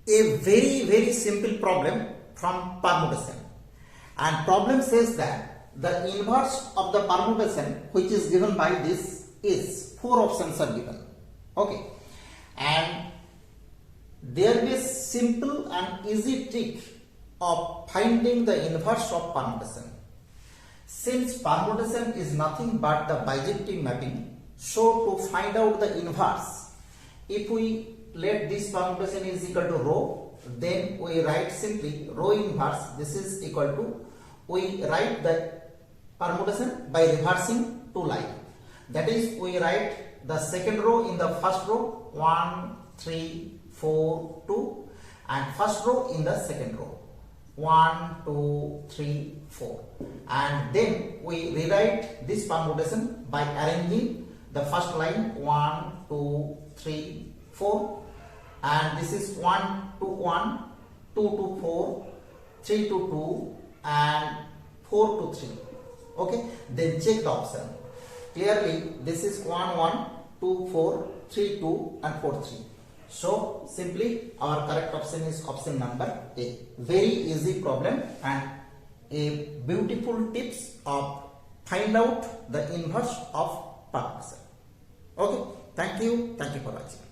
a very simple problem from permutation, and problem says that the inverse of the permutation which is given by this is 4 options are given. Okay, and there is simple and easy trick of finding the inverse of permutation. Since permutation is nothing but the bijective mapping, so to find out the inverse, if we let this permutation is equal to rho, then we write simply rho inverse, this is equal to, we write the permutation by reversing two lines. That is, we write the second row in the first row 1, 3, 4, 2, and first row in the second row 1, 2, 3, 4, and then we rewrite this permutation by arranging the first line 1, 2, 3, 4, and this is 1 to 1, 2 to 4, 3 to 2, and 4 to 3. Okay, then check the option. Clearly this is 1, 1, 2, 4, 3, 2, and 4, 3. So simply our correct option is option number A. Very easy problem and a beautiful tips of find out the inverse of permutation. Okay, thank you for watching.